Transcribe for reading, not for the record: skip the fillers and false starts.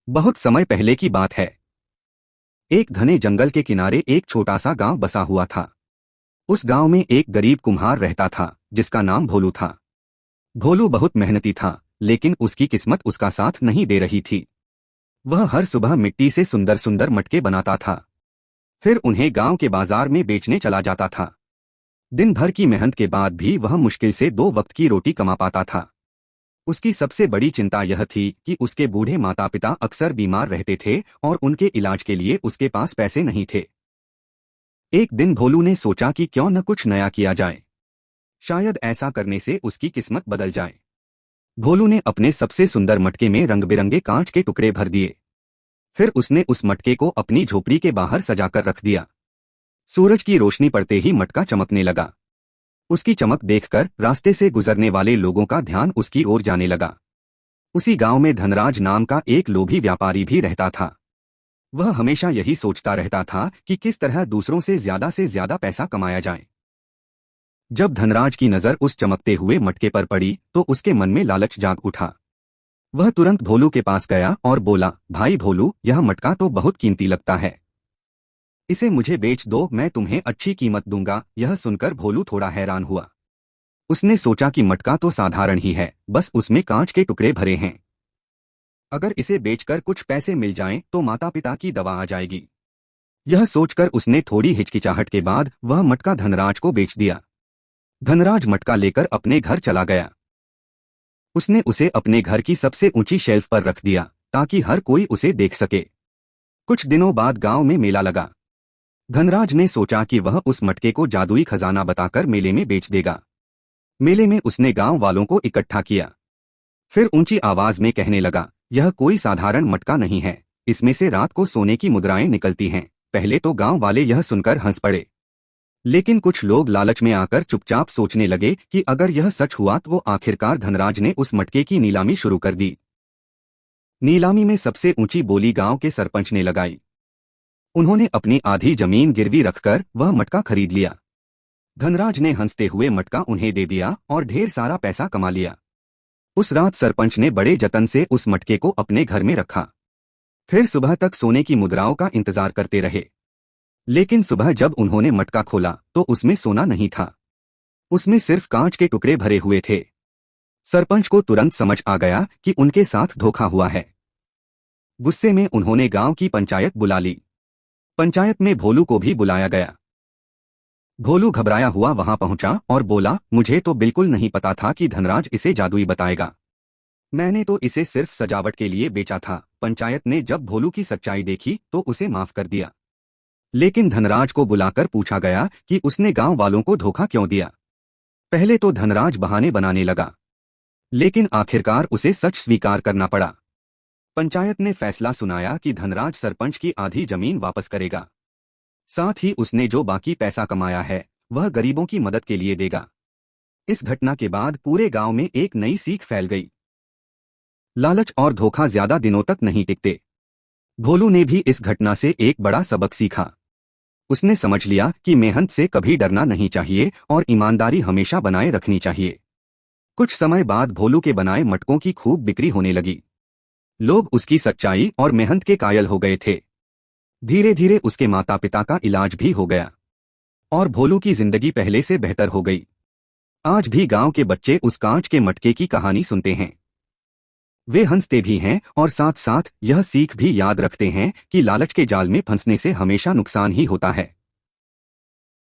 बहुत समय पहले की बात है। एक घने जंगल के किनारे एक छोटा सा गांव बसा हुआ था। उस गांव में एक गरीब कुम्हार रहता था जिसका नाम भोलू था। भोलू बहुत मेहनती था, लेकिन उसकी किस्मत उसका साथ नहीं दे रही थी। वह हर सुबह मिट्टी से सुंदर सुंदर मटके बनाता था, फिर उन्हें गांव के बाजार में बेचने चला जाता था। दिन भर की मेहनत के बाद भी वह मुश्किल से 2 वक्त की रोटी कमा पाता था। उसकी सबसे बड़ी चिंता यह थी कि उसके बूढ़े माता पिता अक्सर बीमार रहते थे और उनके इलाज के लिए उसके पास पैसे नहीं थे। एक दिन भोलू ने सोचा कि क्यों न कुछ नया किया जाए, शायद ऐसा करने से उसकी किस्मत बदल जाए। भोलू ने अपने सबसे सुंदर मटके में रंग बिरंगे कांच के टुकड़े भर दिए। फिर उसने उस मटके को अपनी झोपड़ी के बाहर सजाकर रख दिया। सूरज की रोशनी पड़ते ही मटका चमकने लगा। उसकी चमक देखकर रास्ते से गुजरने वाले लोगों का ध्यान उसकी ओर जाने लगा। उसी गांव में धनराज नाम का एक लोभी व्यापारी भी रहता था। वह हमेशा यही सोचता रहता था कि किस तरह दूसरों से ज्यादा पैसा कमाया जाए। जब धनराज की नजर उस चमकते हुए मटके पर पड़ी तो उसके मन में लालच जाग उठा। वह तुरंत भोलू के पास गया और बोला, भाई भोलू, यह मटका तो बहुत कीमती लगता है, इसे मुझे बेच दो, मैं तुम्हें अच्छी कीमत दूंगा। यह सुनकर भोलू थोड़ा हैरान हुआ। उसने सोचा कि मटका तो साधारण ही है, बस उसमें कांच के टुकड़े भरे हैं। अगर इसे बेचकर कुछ पैसे मिल जाएं तो माता पिता की दवा आ जाएगी। यह सोचकर उसने थोड़ी हिचकिचाहट के बाद वह मटका धनराज को बेच दिया। धनराज मटका लेकर अपने घर चला गया। उसने उसे अपने घर की सबसे ऊंची शेल्फ पर रख दिया ताकि हर कोई उसे देख सके। कुछ दिनों बाद गांव में मेला लगा। धनराज ने सोचा कि वह उस मटके को जादुई खजाना बताकर मेले में बेच देगा। मेले में उसने गांव वालों को इकट्ठा किया। फिर ऊंची आवाज में कहने लगा, यह कोई साधारण मटका नहीं है, इसमें से रात को सोने की मुद्राएं निकलती हैं। पहले तो गांव वाले यह सुनकर हंस पड़े, लेकिन कुछ लोग लालच में आकर चुपचाप सोचने लगे कि अगर यह सच हुआ तो आखिरकार धनराज ने उस मटके की नीलामी शुरू कर दी। नीलामी में सबसे ऊंची बोली गांव के सरपंच ने लगाई। उन्होंने अपनी आधी जमीन गिरवी रखकर वह मटका खरीद लिया। धनराज ने हंसते हुए मटका उन्हें दे दिया और ढेर सारा पैसा कमा लिया। उस रात सरपंच ने बड़े जतन से उस मटके को अपने घर में रखा। फिर सुबह तक सोने की मुद्राओं का इंतजार करते रहे। लेकिन सुबह जब उन्होंने मटका खोला तो उसमें सोना नहीं था, उसमें सिर्फ कांच के टुकड़े भरे हुए थे। सरपंच को तुरंत समझ आ गया कि उनके साथ धोखा हुआ है। गुस्से में उन्होंने गांव की पंचायत बुला ली। पंचायत में भोलू को भी बुलाया गया। भोलू घबराया हुआ वहां पहुंचा और बोला, मुझे तो बिल्कुल नहीं पता था कि धनराज इसे जादुई बताएगा। मैंने तो इसे सिर्फ सजावट के लिए बेचा था। पंचायत ने जब भोलू की सच्चाई देखी तो उसे माफ कर दिया। लेकिन धनराज को बुलाकर पूछा गया कि उसने गांव वालों को धोखा क्यों दिया। पहले तो धनराज बहाने बनाने लगा, लेकिन आखिरकार उसे सच स्वीकार करना पड़ा। पंचायत ने फैसला सुनाया कि धनराज सरपंच की आधी जमीन वापस करेगा। साथ ही उसने जो बाकी पैसा कमाया है वह गरीबों की मदद के लिए देगा। इस घटना के बाद पूरे गांव में एक नई सीख फैल गई। लालच और धोखा ज्यादा दिनों तक नहीं टिकते। भोलू ने भी इस घटना से एक बड़ा सबक सीखा। उसने समझ लिया कि मेहनत से कभी डरना नहीं चाहिए और ईमानदारी हमेशा बनाए रखनी चाहिए। कुछ समय बाद भोलू के बनाए मटकों की खूब बिक्री होने लगी। लोग उसकी सच्चाई और मेहनत के कायल हो गए थे। धीरे धीरे उसके माता पिता का इलाज भी हो गया और भोलू की जिंदगी पहले से बेहतर हो गई। आज भी गांव के बच्चे उस कांच के मटके की कहानी सुनते हैं। वे हंसते भी हैं और साथ साथ यह सीख भी याद रखते हैं कि लालच के जाल में फंसने से हमेशा नुकसान ही होता है।